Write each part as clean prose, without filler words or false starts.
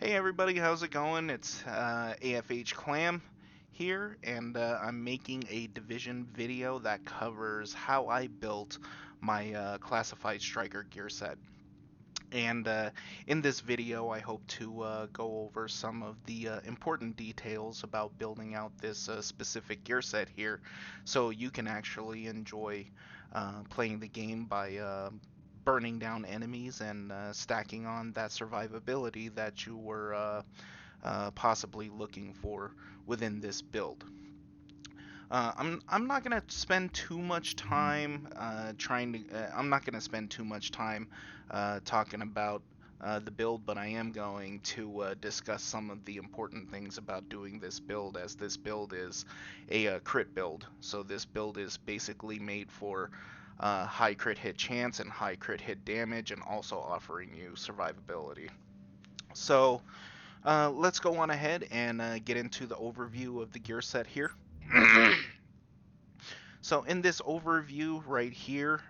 Hey everybody, how's it going? It's AFH Clam here, and I'm making a division video that covers how I built my classified striker gear set. And in this video, I hope to go over some of the important details about building out this specific gear set here, so you can actually enjoy playing the game by burning down enemies and stacking on that survivability that you were possibly looking for within this build. I'm not gonna spend too much time I'm not gonna spend too much time talking about the build, but I am going to discuss some of the important things about doing this build, as this build is a crit build. So this build is basically made for high crit hit chance and high crit hit damage, and also offering you survivability. So let's go on ahead and get into the overview of the gear set here. So in this overview right here,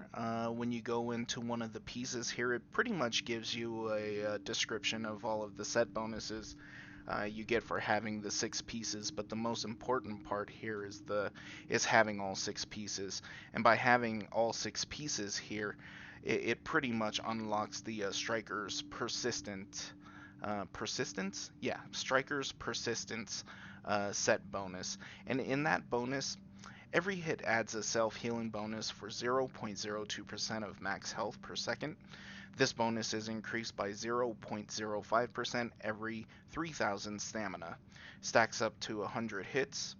when you go into one of the pieces here, it pretty much gives you a description of all of the set bonuses you get for having the 6 pieces. But the most important part here is having all 6 pieces. And by having all 6 pieces here, it pretty much unlocks the striker's persistence. Yeah, striker's persistence set bonus. And in that bonus, every hit adds a self-healing bonus for 0.02% of max health per second. This bonus is increased by 0.05% every 3,000 stamina. Stacks up to 100 hits.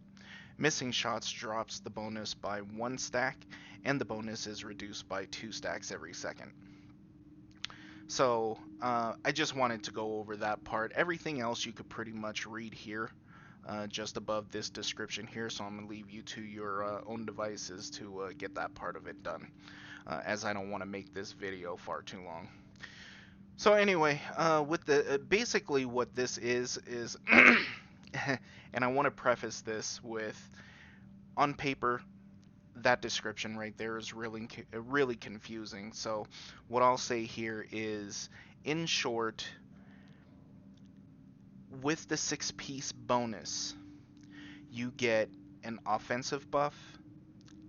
Missing shots drops the bonus by 1 stack, and the bonus is reduced by 2 stacks every second. So I just wanted to go over that part. Everything else you could pretty much read here, just above this description here, so I'm going to leave you to your own devices to get that part of it done, as I don't want to make this video far too long. So anyway, with the basically what this is and I want to preface this with, on paper, that description right there is really confusing. So what I'll say here is, in short, with the 6-piece bonus, you get an offensive buff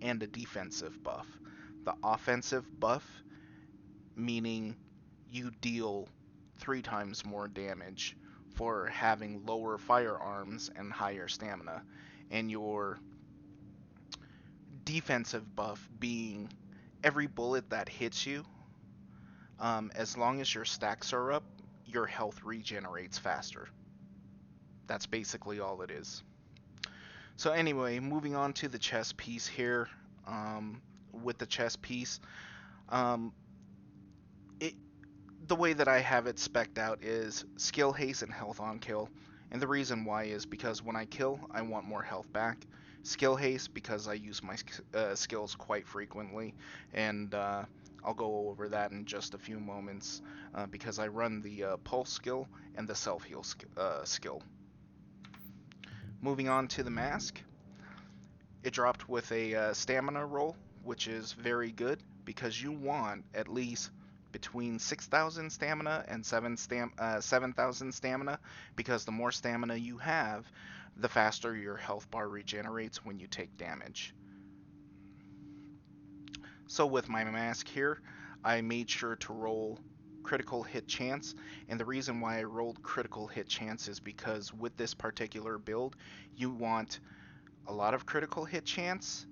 and a defensive buff. The offensive buff meaning you deal 3 times more damage for having lower firearms and higher stamina, and your defensive buff being every bullet that hits you, as long as your stacks are up, your health regenerates faster. That's basically all it is. So anyway, moving on to the chest piece here. With the chest piece, um, it, the way that I have it specced out is skill haste and health on kill. And the reason why is because when I kill, I want more health back. Skill haste because I use my skills quite frequently, and I'll go over that in just a few moments, because I run the pulse skill and the self-heal skill. Moving on to the mask, it dropped with a stamina roll, which is very good because you want at least between 6,000 stamina and 7,000 stamina, because the more stamina you have, the faster your health bar regenerates when you take damage. So with my mask here, I made sure to roll critical hit chance, and the reason why I rolled critical hit chance is because with this particular build, you want a lot of critical hit chance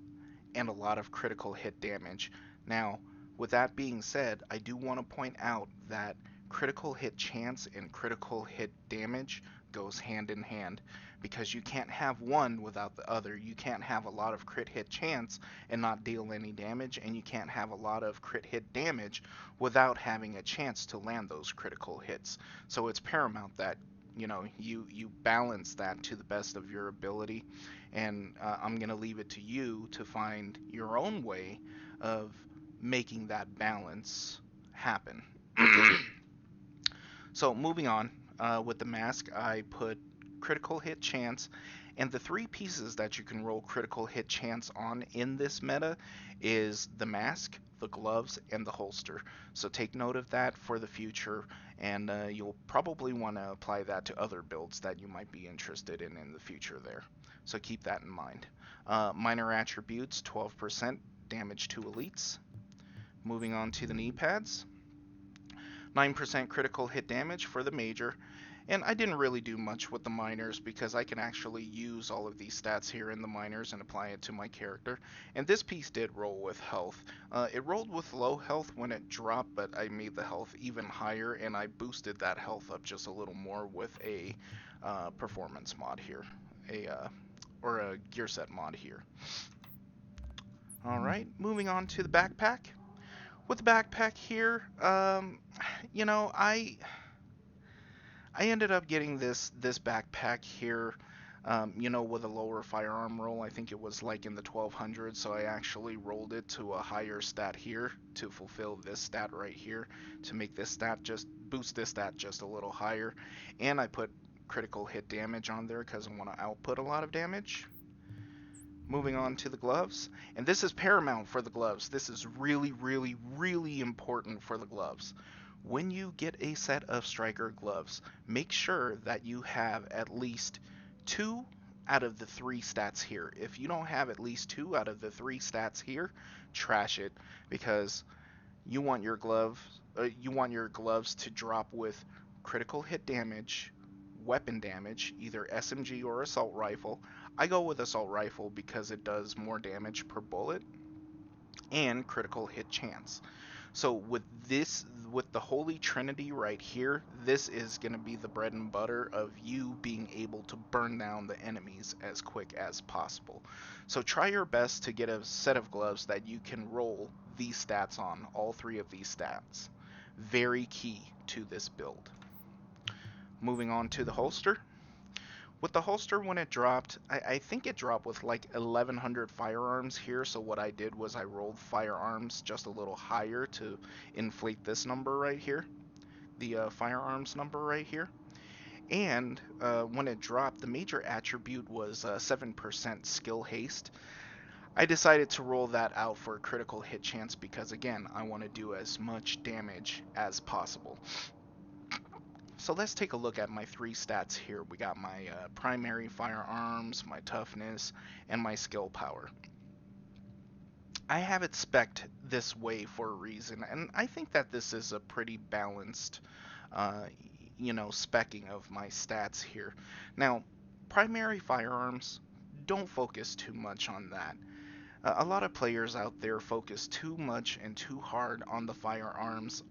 and a lot of critical hit damage. Now, with that being said, I do want to point out that critical hit chance and critical hit damage goes hand in hand, because you can't have one without the other. You can't have a lot of crit hit chance and not deal any damage, and you can't have a lot of crit hit damage without having a chance to land those critical hits. So it's paramount that you balance that to the best of your ability, and I'm going to leave it to you to find your own way of making that balance happen. So moving on, with the mask, I put critical hit chance, and the 3 pieces that you can roll critical hit chance on in this meta is the mask, the gloves, and the holster. So take note of that for the future, and you'll probably want to apply that to other builds that you might be interested in the future there. So keep that in mind. Minor attributes, 12% damage to elites. Moving on to the knee pads, 9% critical hit damage for the major. And I didn't really do much with the minors because I can actually use all of these stats here in the minors and apply it to my character. And this piece did roll with health. It rolled with low health when it dropped, but I made the health even higher and I boosted that health up just a little more with a performance mod here, or a gear set mod here. Alright, moving on to the backpack. With the backpack here, you know, I ended up getting this backpack here, you know, with a lower firearm roll. I think it was like in the 1200s, so I actually rolled it to a higher stat here to fulfill this stat right here, to make this stat just boost this stat just a little higher. And I put critical hit damage on there because I want to output a lot of damage. Moving on to the gloves, and this is paramount for the gloves. This is really, really, really important for the gloves. When you get a set of striker gloves, make sure that you have at least 2 out of the 3 stats here. If you don't have at least 2 out of the 3 stats here, trash it, because you want your gloves to drop with critical hit damage, weapon damage, either SMG or assault rifle. I go with assault rifle because it does more damage per bullet, and critical hit chance. So with the holy trinity right here, this is going to be the bread and butter of you being able to burn down the enemies as quick as possible. So try your best to get a set of gloves that you can roll these stats on, all 3 of these stats. Very key to this build. Moving on to the holster. With the holster, when it dropped, I think it dropped with like 1100 firearms here, so what I did was I rolled firearms just a little higher to inflate this number right here, the firearms number right here. And when it dropped, the major attribute was 7% skill haste. I decided to roll that out for a critical hit chance because, again, I want to do as much damage as possible. So let's take a look at my 3 stats here. We got my primary firearms, my toughness, and my skill power. I have it spec'd this way for a reason, and I think that this is a pretty balanced, you know, specking of my stats here. Now, primary firearms, don't focus too much on that. A lot of players out there focus too much and too hard on the firearms.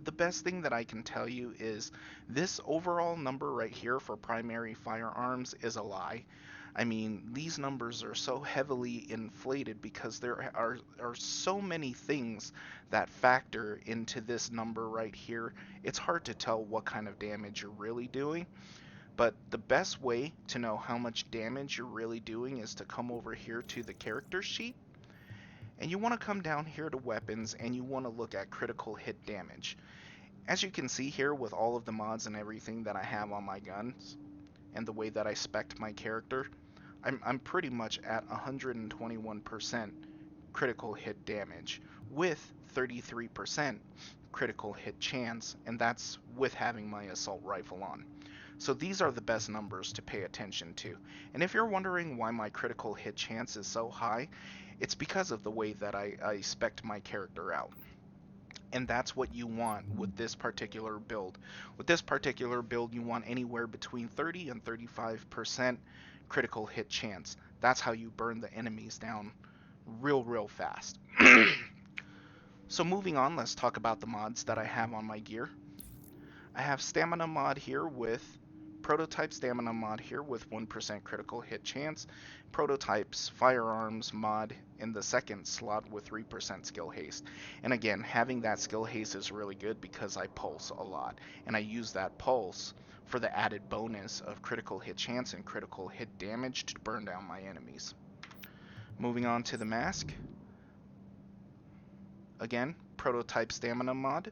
The best thing that I can tell you is this overall number right here for primary firearms is a lie. I mean, these numbers are so heavily inflated because there are so many things that factor into this number right here. It's hard to tell what kind of damage you're really doing. But the best way to know how much damage you're really doing is to come over here to the character sheet. And you want to come down here to weapons and you want to look at critical hit damage. As you can see here with all of the mods and everything that I have on my guns and the way that I spec'd my character, I'm pretty much at 121% critical hit damage with 33% critical hit chance, and that's with having my assault rifle on. So these are the best numbers to pay attention to. And if you're wondering why my critical hit chance is so high, it's because of the way that I spec'd my character out. And that's what you want with this particular build. With this particular build, you want anywhere between 30 and 35% critical hit chance. That's how you burn the enemies down real fast. So moving on, let's talk about the mods that I have on my gear. I have stamina mod here with prototype stamina mod here with 1% critical hit chance, prototypes firearms mod in the second slot with 3% skill haste. And again, having that skill haste is really good because I pulse a lot, and I use that pulse for the added bonus of critical hit chance and critical hit damage to burn down my enemies. Moving on to the mask. Again, prototype stamina mod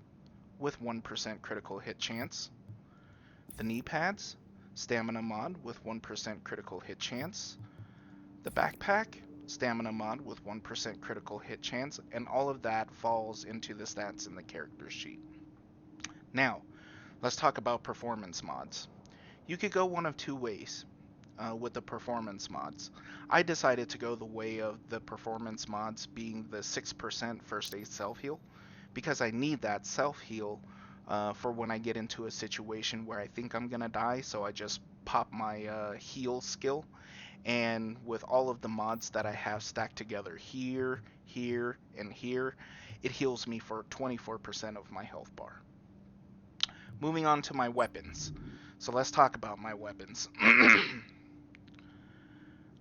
with 1% critical hit chance. The knee pads, stamina mod with 1% critical hit chance. The backpack, stamina mod with 1% critical hit chance, and all of that falls into the stats in the character sheet. Now, let's talk about performance mods. You could go one of two ways with the performance mods. I decided to go the way of the performance mods being the 6% first aid self heal because I need that self heal for when I get into a situation where I think I'm gonna die, so I just pop my heal skill. And with all of the mods that I have stacked together here, here, and here, it heals me for 24% of my health bar. Moving on to my weapons. So let's talk about my weapons.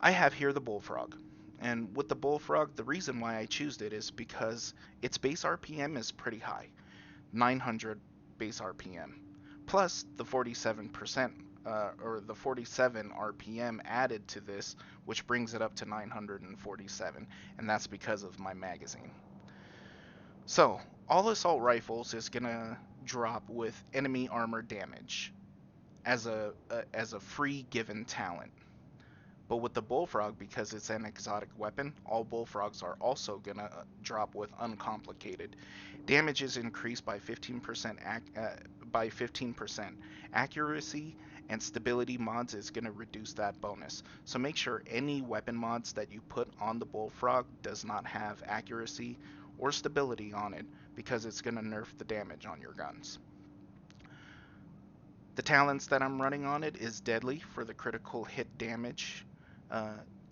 I have here the Bullfrog. And with the Bullfrog, the reason why I choose it is because its base RPM is pretty high. 900 base RPM. Plus the 47% or the 47 RPM added to this, which brings it up to 947, and that's because of my magazine. So, all assault rifles is gonna drop with enemy armor damage as a free given talent. But with the Bullfrog, because it's an exotic weapon, all Bullfrogs are also gonna drop with uncomplicated. Damage is increased by 15%. By 15%. Accuracy and stability mods is gonna reduce that bonus. So make sure any weapon mods that you put on the Bullfrog does not have accuracy or stability on it, because it's gonna nerf the damage on your guns. The talents that I'm running on it is Deadly for the critical hit damage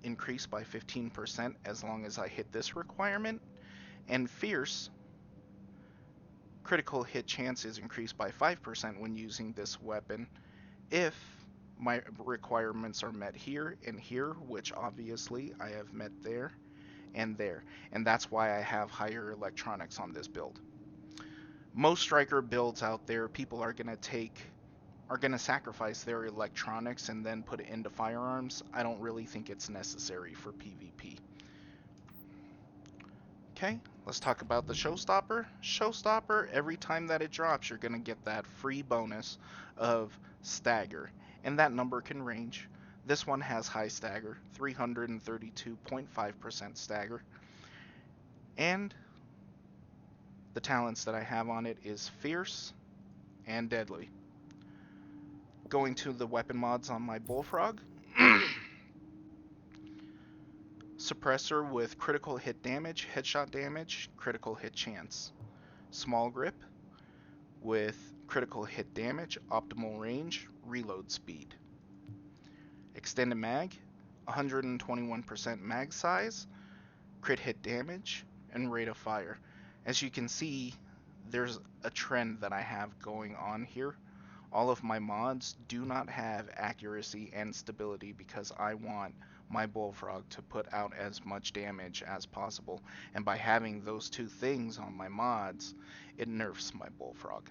increased by 15% as long as I hit this requirement, and Fierce critical hit chance is increased by 5% when using this weapon if my requirements are met here and here, which obviously I have met there, and that's why I have higher electronics on this build. Most striker builds out there, people are going to sacrifice their electronics and then put it into firearms. I don't really think it's necessary for PvP. Okay, let's talk about the Showstopper. Showstopper, every time that it drops, you're going to get that free bonus of stagger, and that number can range. This one has high stagger, 332.5% stagger, and the talents that I have on it is Fierce and Deadly. Going to the weapon mods on my Bullfrog. Suppressor with critical hit damage, headshot damage, critical hit chance. Small grip with critical hit damage, optimal range, reload speed. Extended mag, 121% mag size, crit hit damage, and rate of fire. As you can see, there's a trend that I have going on here. All of my mods do not have accuracy and stability because I want my Bullfrog to put out as much damage as possible. And by having those two things on my mods, it nerfs my Bullfrog.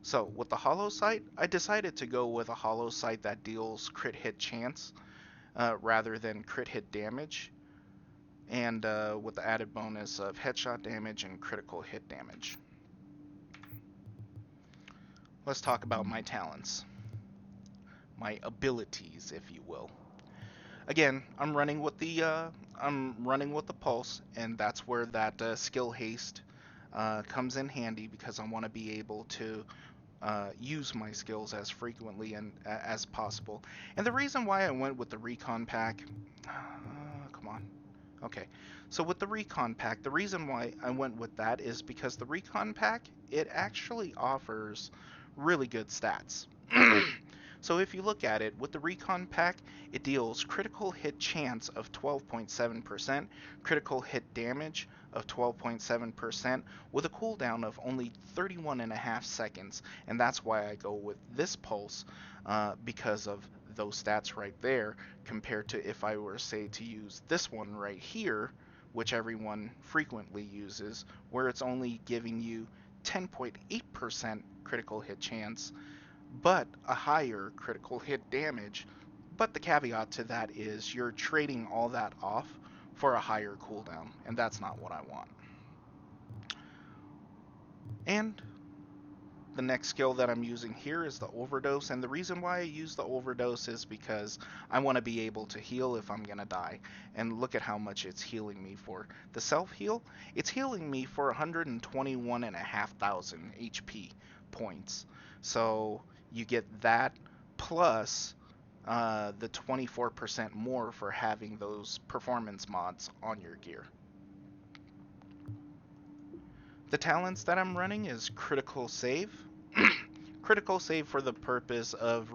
So with the Hollow Sight, I decided to go with a Hollow Sight that deals crit hit chance rather than crit hit damage, and with the added bonus of headshot damage and critical hit damage. Let's talk about my talents. My abilities, if you will. Again, I'm running with the pulse, and that's where that skill haste comes in handy, because I want to be able to use my skills as frequently and as possible. And the reason why I went with the recon pack, come on. Okay, so with the recon pack, the reason why I went with that is because the recon pack, it actually offers really good stats. So if you look at it, with the recon pack, it deals critical hit chance of 12.7%, critical hit damage of 12.7%, with a cooldown of only 31.5 seconds, and that's why I go with this pulse, because of those stats right there, compared to if I were, say, to use this one right here, which everyone frequently uses, where it's only giving you 10.8% critical hit chance, but a higher critical hit damage. But the caveat to that is you're trading all that off for a higher cooldown, and that's not what I want. And the next skill that I'm using here is the overdose, and the reason why I use the overdose is because I want to be able to heal if I'm gonna die. And look at how much it's healing me for. The self-heal, it's healing me for 121,500 HP points. So you get that plus the 24% more for having those performance mods on your gear. The talents that I'm running is critical save. Critical save for the purpose of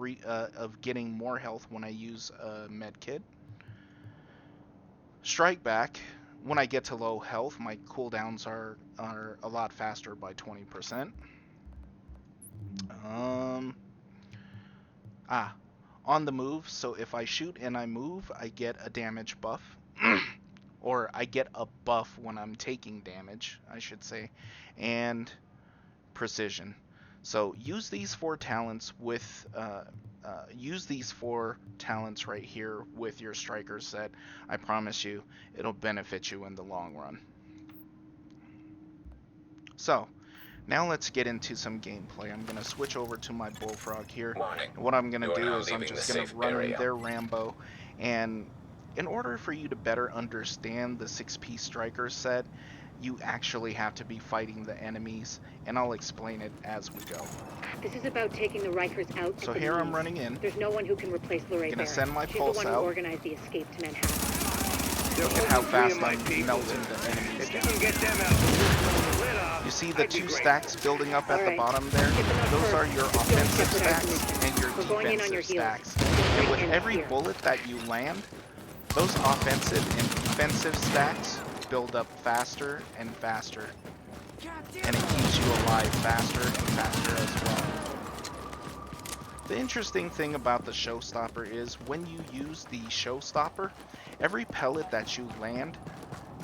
getting more health when I use a med kit. Strike back. When I get to low health, my cooldowns are a lot faster by 20%. On the move, so if I shoot and I move, I get a damage buff. Or I get a buff when I'm taking damage, I should say. And precision. So use these four talents with right here with your striker set. I promise you, it'll benefit you in the long run. So now let's get into some gameplay. I'm going to switch over to my bullfrog here. And what I'm going to do is I'm just going to run in their Rambo. And in order for you to better understand the 6-piece striker set, you actually have to be fighting the enemies, and I'll explain it as we go. This is about taking the Rikers out. So here I'm running in. There's no one who can replace Lorraine. I'm gonna send my pulse out. She's the one who organized the escape to Manhattan. Look at how fast I'm melting the enemies down. You see the two stacks building up at the bottom there? Those are your offensive stacks and your defensive stacks. And with every bullet that you land, those offensive and defensive stacks build up faster and faster, and it keeps you alive faster and faster as well. The interesting thing about the showstopper is when you use the showstopper, every pellet that you land,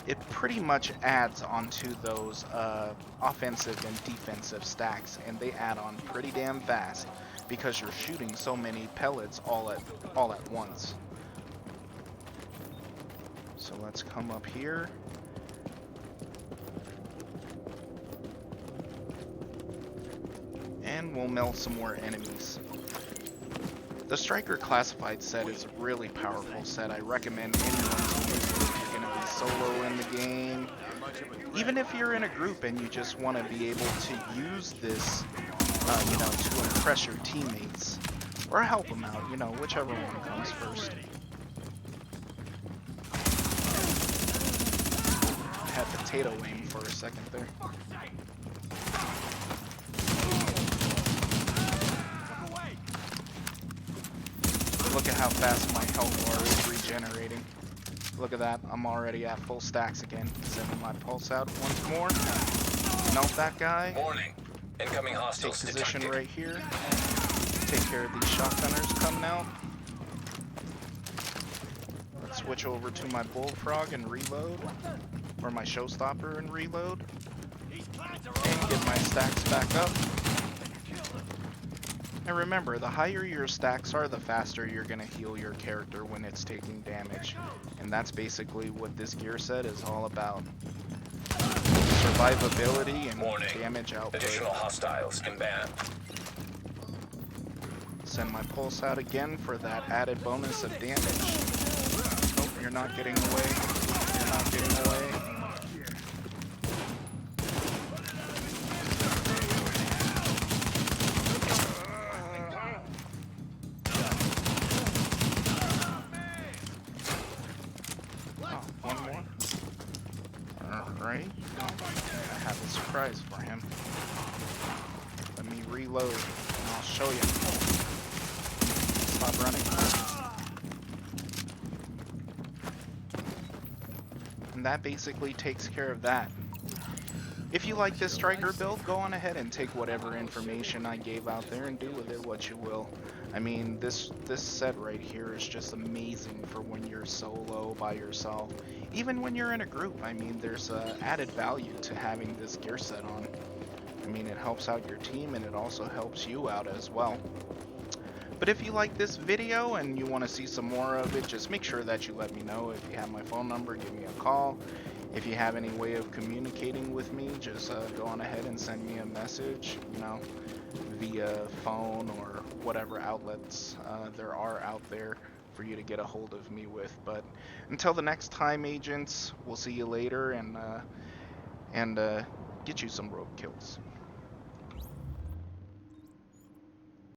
it pretty much adds onto those offensive and defensive stacks, and they add on pretty damn fast because you're shooting so many pellets all at once. So let's come up here. And we'll melt some more enemies. The Striker Classified set is a really powerful set. I recommend anyone to use it if you're going to be solo in the game. Even if you're in a group and you just want to be able to use this, to impress your teammates. Or help them out, whichever one comes first. I had potato aim for a second there. Look at how fast my health bar is regenerating. Look at that, I'm already at full stacks again. Sending my pulse out once more. Melt that guy. Warning. Incoming hostiles Take position detected. right here. Take care of these shotgunners coming out. Let's switch over to my bullfrog and reload. Or my showstopper and reload. And get my stacks back up. And remember, the higher your stacks are, the faster you're going to heal your character when it's taking damage. And that's basically what this gear set is all about. Survivability and damage output. Additional hostiles inbound. Send my pulse out again for that added bonus of damage. Nope, you're not getting away. You're not getting away. Alright, I have a surprise for him. Let me reload and I'll show you. Stop running. And that basically takes care of that. If you like this striker build, go on ahead and take whatever information I gave out there and do with it what you will. I mean, this set right here is just amazing for when you're solo by yourself. Even when you're in a group, I mean, there's added value to having this gear set on. I mean, it helps out your team and it also helps you out as well. But if you like this video and you want to see some more of it, just make sure that you let me know. If you have my phone number, give me a call. If you have any way of communicating with me, just go on ahead and send me a message, you know, via phone or whatever outlets there are out there for you to get a hold of me with. But until the next time, agents, we'll see you later and get you some rogue kills.